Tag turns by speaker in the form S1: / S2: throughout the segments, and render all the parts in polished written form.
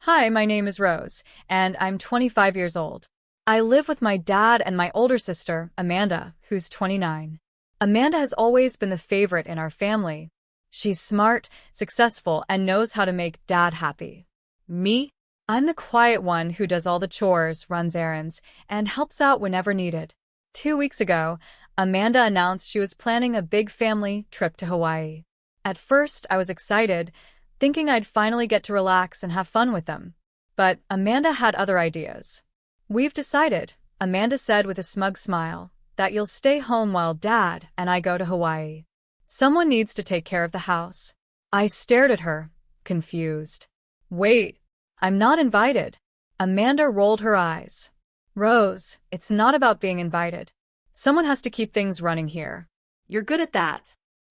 S1: Hi, my name is Rose, and I'm 25 years old. I live with my dad and my older sister, Amanda, who's 29. Amanda has always been the favorite in our family. She's smart, successful, and knows how to make dad happy. Me? I'm the quiet one who does all the chores, runs errands, and helps out whenever needed. 2 weeks ago, Amanda announced she was planning a big family trip to Hawaii. At first, I was excited, thinking I'd finally get to relax and have fun with them. But Amanda had other ideas. "We've decided," Amanda said with a smug smile, "that you'll stay home while Dad and I go to Hawaii. Someone needs to take care of the house." I stared at her, confused. "Wait, I'm not invited." Amanda rolled her eyes. "Rose, it's not about being invited. Someone has to keep things running here."
S2: You're good at that.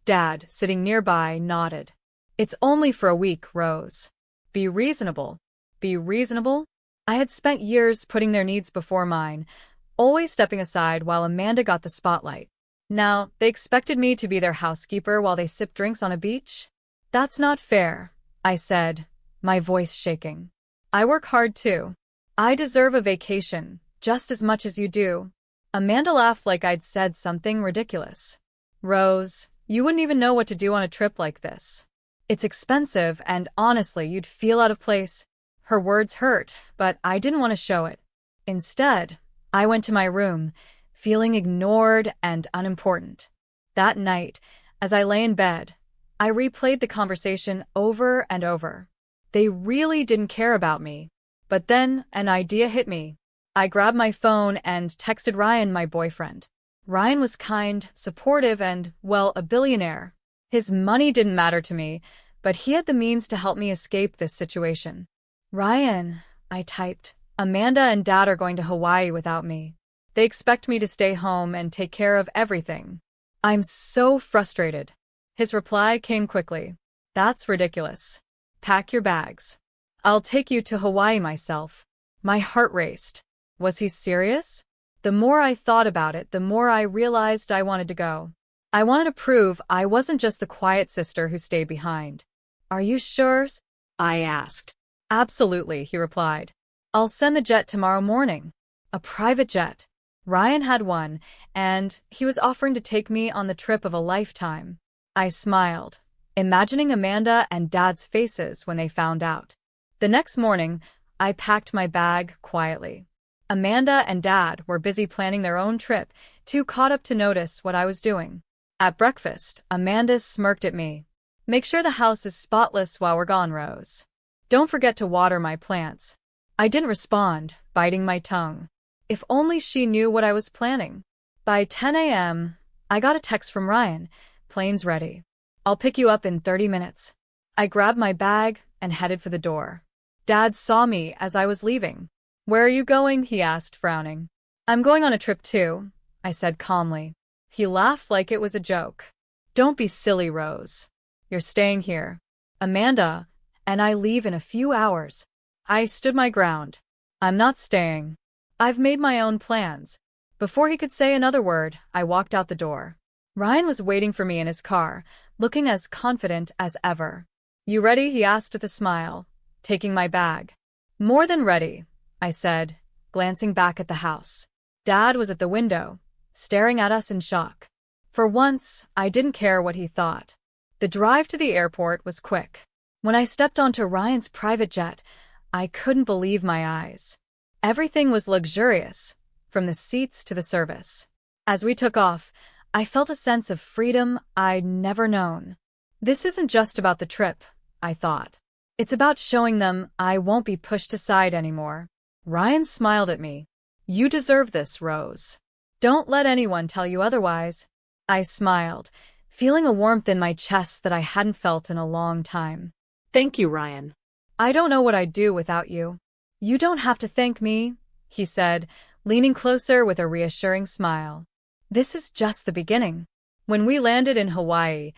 S1: Dad, sitting nearby, nodded. "It's only for a week, Rose. Be reasonable." Be reasonable? I had spent years putting their needs before mine, always stepping aside while Amanda got the spotlight. Now, they expected me to be their housekeeper while they sipped drinks on a beach? "That's not fair," I said, my voice shaking. "I work hard too. I deserve a vacation, just as much as you do." Amanda laughed like I'd said something ridiculous. "Rose, you wouldn't even know what to do on a trip like this. It's expensive, and honestly, you'd feel out of place." Her words hurt, but I didn't want to show it. Instead, I went to my room, feeling ignored and unimportant. That night, as I lay in bed, I replayed the conversation over and over. They really didn't care about me. But then an idea hit me. I grabbed my phone and texted Ryan, my boyfriend. Ryan was kind, supportive, and, well, a billionaire. His money didn't matter to me, but he had the means to help me escape this situation. "Ryan," I typed, "Amanda and Dad are going to Hawaii without me. They expect me to stay home and take care of everything. I'm so frustrated." His reply came quickly. "That's ridiculous. Pack your bags. I'll take you to Hawaii myself." My heart raced. Was he serious? The more I thought about it, the more I realized I wanted to go. I wanted to prove I wasn't just the quiet sister who stayed behind. "Are you sure?"
S2: I asked.
S1: "Absolutely," he replied. "I'll send the jet tomorrow morning." A private jet. Ryan had one, and he was offering to take me on the trip of a lifetime. I smiled, imagining Amanda and Dad's faces when they found out. The next morning, I packed my bag quietly. Amanda and Dad were busy planning their own trip, too caught up to notice what I was doing. At breakfast, Amanda smirked at me. "Make sure the house is spotless while we're gone, Rose. Don't forget to water my plants." I didn't respond, biting my tongue. If only she knew what I was planning. By 10 a.m., I got a text from Ryan. "Plane's ready. I'll pick you up in 30 minutes." I grabbed my bag and headed for the door. Dad saw me as I was leaving. "Where are you going?" he asked, frowning. "I'm going on a trip too," I said calmly. He laughed like it was a joke. "Don't be silly, Rose. You're staying here. Amanda and I leave in a few hours." I stood my ground. "I'm not staying. I've made my own plans." Before he could say another word, I walked out the door. Ryan was waiting for me in his car, looking as confident as ever. "You ready?" he asked with a smile, taking my bag. "More than ready," I said, glancing back at the house. Dad was at the window, staring at us in shock. For once, I didn't care what he thought. The drive to the airport was quick. When I stepped onto Ryan's private jet, I couldn't believe my eyes. Everything was luxurious, from the seats to the service. As we took off, I felt a sense of freedom I'd never known. This isn't just about the trip, I thought. It's about showing them I won't be pushed aside anymore. Ryan smiled at me. "You deserve this, Rose. Don't let anyone tell you otherwise." I smiled, feeling a warmth in my chest that I hadn't felt in a long time.
S2: Thank you, Ryan.
S1: "I don't know what I'd do without you." "You don't have to thank me," he said, leaning closer with a reassuring smile. "This is just the beginning." When we landed in Hawaii,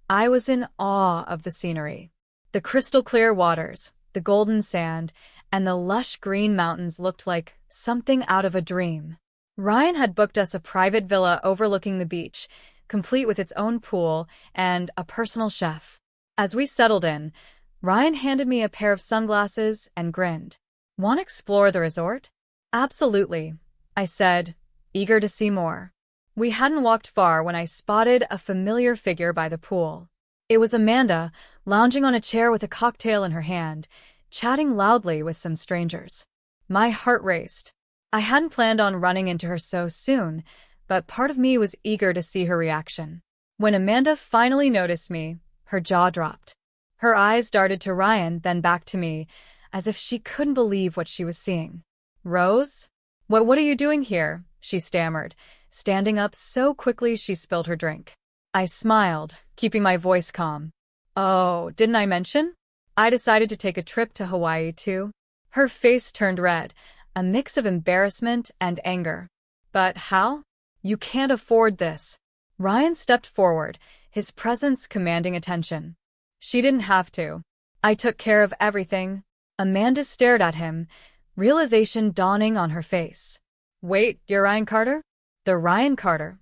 S1: I was in awe of the scenery. The crystal-clear waters, the golden sand, and the lush green mountains looked like something out of a dream. Ryan had booked us a private villa overlooking the beach, complete with its own pool and a personal chef. As we settled in, Ryan handed me a pair of sunglasses and grinned. Want to explore the resort? Absolutely, I said, eager to see more. We hadn't walked far when I spotted a familiar figure by the pool. It was Amanda, lounging on a chair with a cocktail in her hand, chatting loudly with some strangers. My heart raced. I hadn't planned on running into her so soon, but part of me was eager to see her reaction. When Amanda finally noticed me, her jaw dropped. Her eyes darted to Ryan, then back to me, as if she couldn't believe what she was seeing. Rose? What are you doing here? She stammered, standing up so quickly she spilled her drink. I smiled, keeping my voice calm. Oh, didn't I mention? I decided to take a trip to Hawaii too. Her face turned red, a mix of embarrassment and anger. But how? You can't afford this. Ryan stepped forward, his presence commanding attention. She didn't have to. I took care of everything. Amanda stared at him, realization dawning on her face. Wait, you're Ryan Carter? The Ryan Carter.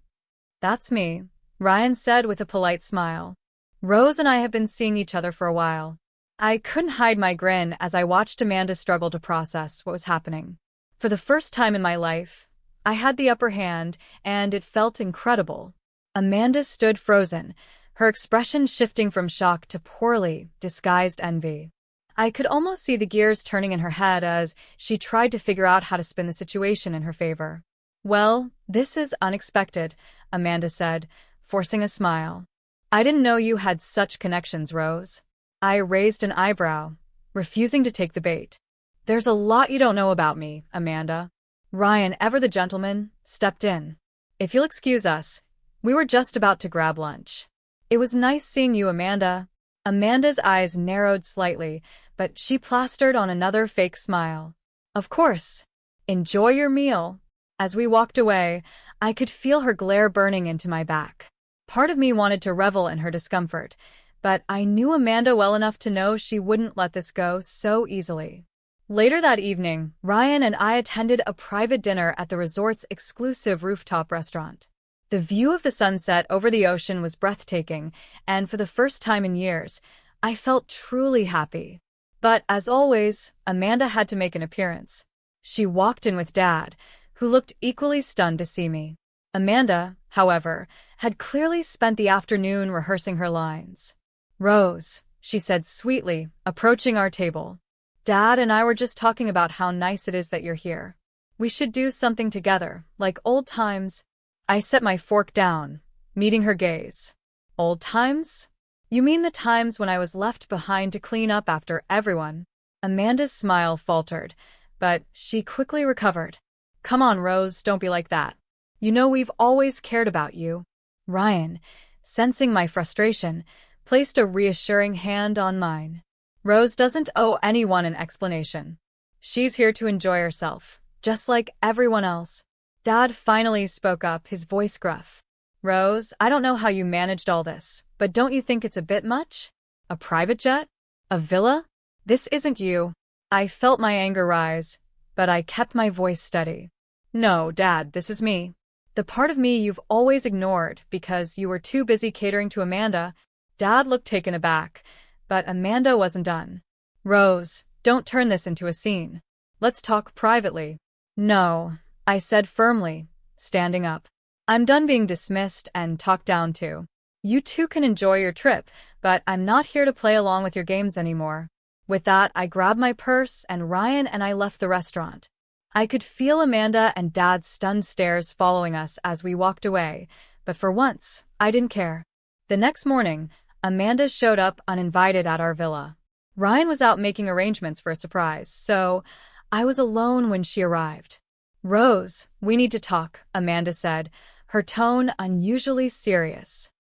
S1: That's me, Ryan said with a polite smile. Rose and I have been seeing each other for a while. I couldn't hide my grin as I watched Amanda struggle to process what was happening. For the first time in my life, I had the upper hand, and it felt incredible. Amanda stood frozen, her expression shifting from shock to poorly disguised envy. I could almost see the gears turning in her head as she tried to figure out how to spin the situation in her favor. Well, this is unexpected, Amanda said, forcing a smile. I didn't know you had such connections, Rose. I raised an eyebrow, refusing to take the bait. There's a lot you don't know about me, Amanda. Ryan, ever the gentleman, stepped in. If you'll excuse us, we were just about to grab lunch. It was nice seeing you, Amanda. Amanda's eyes narrowed slightly, but she plastered on another fake smile. Of course. Enjoy your meal. As we walked away, I could feel her glare burning into my back. Part of me wanted to revel in her discomfort, but I knew Amanda well enough to know she wouldn't let this go so easily. Later that evening, Ryan and I attended a private dinner at the resort's exclusive rooftop restaurant. The view of the sunset over the ocean was breathtaking, and for the first time in years, I felt truly happy. But as always, Amanda had to make an appearance. She walked in with Dad, who looked equally stunned to see me. Amanda, however, had clearly spent the afternoon rehearsing her lines. Rose, she said sweetly, approaching our table. Dad and I were just talking about how nice it is that you're here. We should do something together, like old times. I set my fork down, meeting her gaze. Old times? You mean the times when I was left behind to clean up after everyone? Amanda's smile faltered, but she quickly recovered. Come on, Rose, don't be like that. You know we've always cared about you. Ryan, sensing my frustration, placed a reassuring hand on mine. Rose doesn't owe anyone an explanation. She's here to enjoy herself, just like everyone else. Dad finally spoke up, his voice gruff. Rose, I don't know how you managed all this, but don't you think it's a bit much? A private jet? A villa? This isn't you. I felt my anger rise, but I kept my voice steady. No, Dad, this is me. The part of me you've always ignored because you were too busy catering to Amanda. Dad looked taken aback, but Amanda wasn't done. Rose, don't turn this into a scene. Let's talk privately. No, I said firmly, standing up. I'm done being dismissed and talked down to. You two can enjoy your trip, but I'm not here to play along with your games anymore. With that, I grabbed my purse and Ryan and I left the restaurant. I could feel Amanda and Dad's stunned stares following us as we walked away, but for once, I didn't care. The next morning, Amanda showed up uninvited at our villa. Ryan was out making arrangements for a surprise, so I was alone when she arrived. Rose, we need to talk, Amanda said, her tone unusually serious.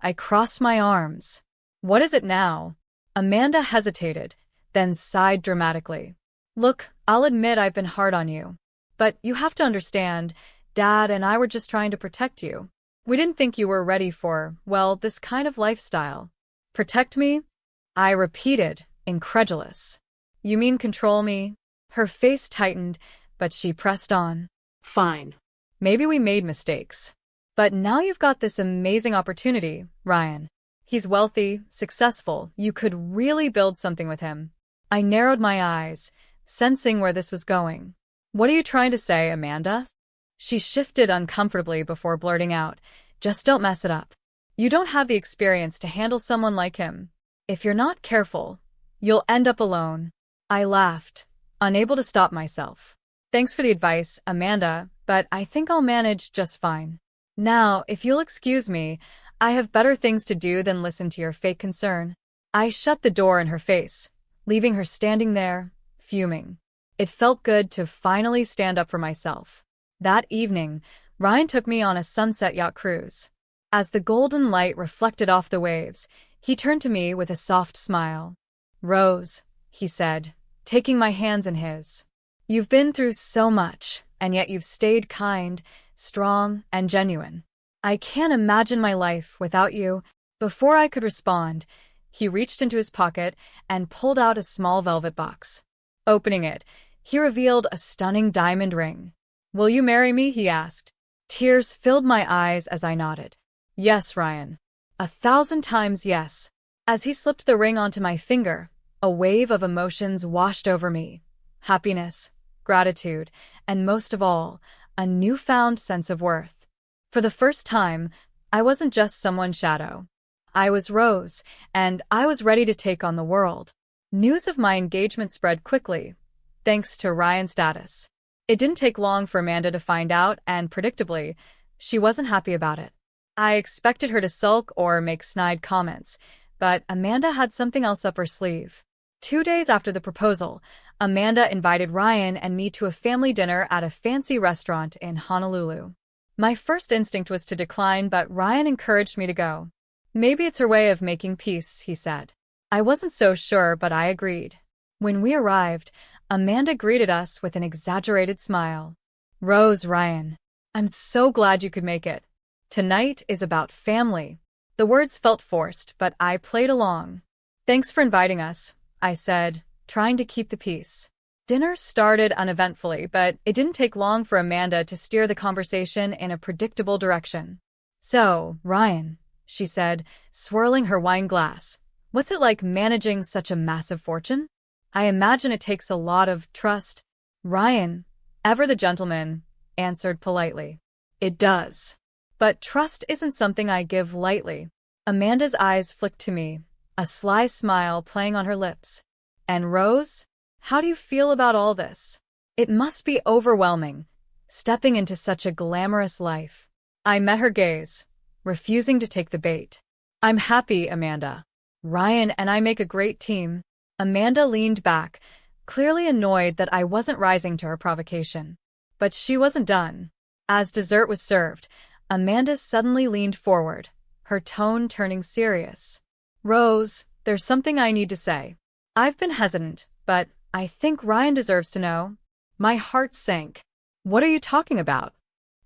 S1: I crossed my arms. What is it now? Amanda hesitated, then sighed dramatically. Look, I'll admit I've been hard on you. But you have to understand, Dad and I were just trying to protect you. We didn't think you were ready for, well, this kind of lifestyle. Protect me? I repeated, incredulous. You mean control me? Her face tightened, but she pressed on.
S2: Fine.
S1: Maybe we made mistakes. But now you've got this amazing opportunity, Ryan. He's wealthy, successful. You could really build something with him. I narrowed my eyes, sensing where this was going. What are you trying to say, Amanda? She shifted uncomfortably before blurting out, just don't mess it up. You don't have the experience to handle someone like him. If you're not careful, you'll end up alone. I laughed, unable to stop myself. Thanks for the advice, Amanda, but I think I'll manage just fine. Now, if you'll excuse me, I have better things to do than listen to your fake concern. I shut the door in her face, leaving her standing there, fuming. It felt good to finally stand up for myself. That evening, Ryan took me on a sunset yacht cruise. As the golden light reflected off the waves, he turned to me with a soft smile. Rose, he said, taking my hands in his. You've been through so much, and yet you've stayed kind, strong, and genuine. I can't imagine my life without you. Before I could respond, he reached into his pocket and pulled out a small velvet box. Opening it, he revealed a stunning diamond ring. Will you marry me? He asked. Tears filled my eyes as I nodded. Yes, Ryan. 1,000 times yes. As he slipped the ring onto my finger, a wave of emotions washed over me. Happiness, gratitude, and most of all, a newfound sense of worth. For the first time, I wasn't just someone's shadow. I was Rose, and I was ready to take on the world. News of my engagement spread quickly, thanks to Ryan's status. It didn't take long for Amanda to find out, and predictably, she wasn't happy about it. I expected her to sulk or make snide comments, but Amanda had something else up her sleeve. 2 days after the proposal, Amanda invited Ryan and me to a family dinner at a fancy restaurant in Honolulu. My first instinct was to decline, but Ryan encouraged me to go. Maybe it's her way of making peace, he said. I wasn't so sure, but I agreed. When we arrived, Amanda greeted us with an exaggerated smile. Rose, Ryan, I'm so glad you could make it. Tonight is about family. The words felt forced, but I played along. Thanks for inviting us, I said, trying to keep the peace. Dinner started uneventfully, but it didn't take long for Amanda to steer the conversation in a predictable direction. So, Ryan, she said, swirling her wine glass, what's it like managing such a massive fortune? I imagine it takes a lot of trust. Ryan, ever the gentleman, answered politely. It does. But trust isn't something I give lightly. Amanda's eyes flicked to me, a sly smile playing on her lips. And Rose? How do you feel about all this? It must be overwhelming, stepping into such a glamorous life. I met her gaze, refusing to take the bait. I'm happy, Amanda. Ryan and I make a great team. Amanda leaned back, clearly annoyed that I wasn't rising to her provocation. But she wasn't done. As dessert was served, Amanda suddenly leaned forward, her tone turning serious. Rose, there's something I need to say. I've been hesitant, but I think Ryan deserves to know. My heart sank. What are you talking about?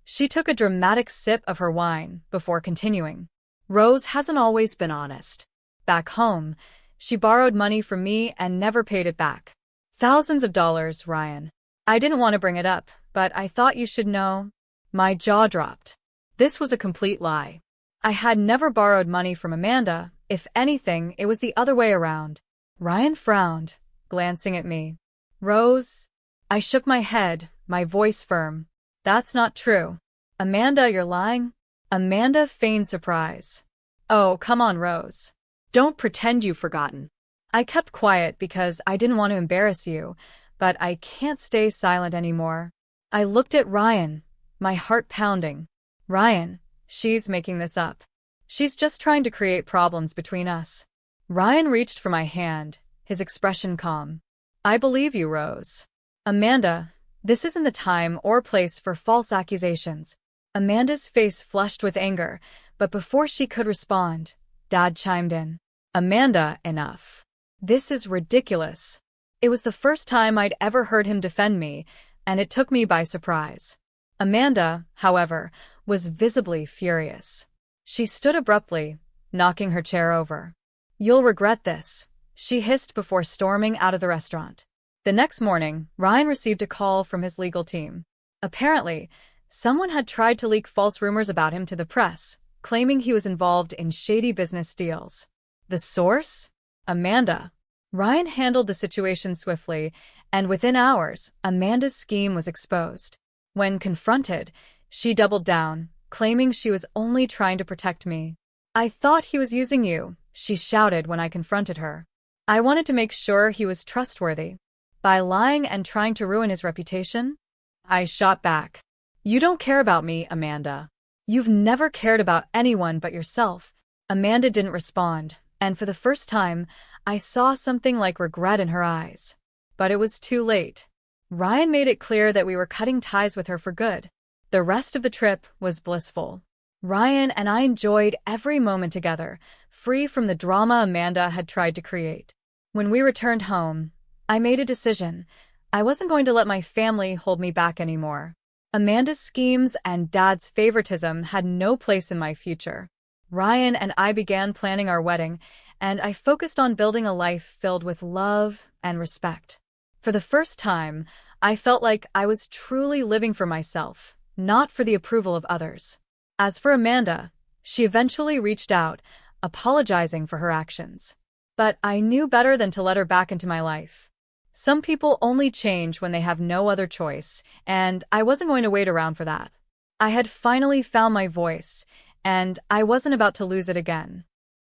S1: She took a dramatic sip of her wine before continuing. Rose hasn't always been honest. Back home, she borrowed money from me and never paid it back. Thousands of dollars, Ryan. I didn't want to bring it up, but I thought you should know. My jaw dropped. This was a complete lie. I had never borrowed money from Amanda. If anything, it was the other way around. Ryan frowned, glancing at me. Rose? I shook my head, my voice firm. That's not true. Amanda, you're lying? Amanda feigned surprise. Oh, come on, Rose. Don't pretend you've forgotten. I kept quiet because I didn't want to embarrass you, but I can't stay silent anymore. I looked at Ryan, my heart pounding. Ryan, she's making this up. She's just trying to create problems between us. Ryan reached for my hand, his expression calm. I believe you, Rose. Amanda, this isn't the time or place for false accusations. Amanda's face flushed with anger, but before she could respond, Dad chimed in. Amanda, enough. This is ridiculous. It was the first time I'd ever heard him defend me, and it took me by surprise. Amanda, however, was visibly furious. She stood abruptly, knocking her chair over. You'll regret this, she hissed before storming out of the restaurant. The next morning, Ryan received a call from his legal team. Apparently, someone had tried to leak false rumors about him to the press, claiming he was involved in shady business deals. The source? Amanda. Ryan handled the situation swiftly, and within hours, Amanda's scheme was exposed. When confronted, she doubled down, claiming she was only trying to protect me. "I thought he was using you," she shouted when I confronted her. "I wanted to make sure he was trustworthy. By lying and trying to ruin his reputation?" I shot back. "You don't care about me, Amanda. You've never cared about anyone but yourself." Amanda didn't respond, and for the first time, I saw something like regret in her eyes. But it was too late. Ryan made it clear that we were cutting ties with her for good. The rest of the trip was blissful. Ryan and I enjoyed every moment together, free from the drama Amanda had tried to create. When we returned home, I made a decision. I wasn't going to let my family hold me back anymore. Amanda's schemes and Dad's favoritism had no place in my future. Ryan and I began planning our wedding, and I focused on building a life filled with love and respect. For the first time, I felt like I was truly living for myself, not for the approval of others. As for Amanda, she eventually reached out, apologizing for her actions. But I knew better than to let her back into my life. Some people only change when they have no other choice, and I wasn't going to wait around for that. I had finally found my voice, and I wasn't about to lose it again.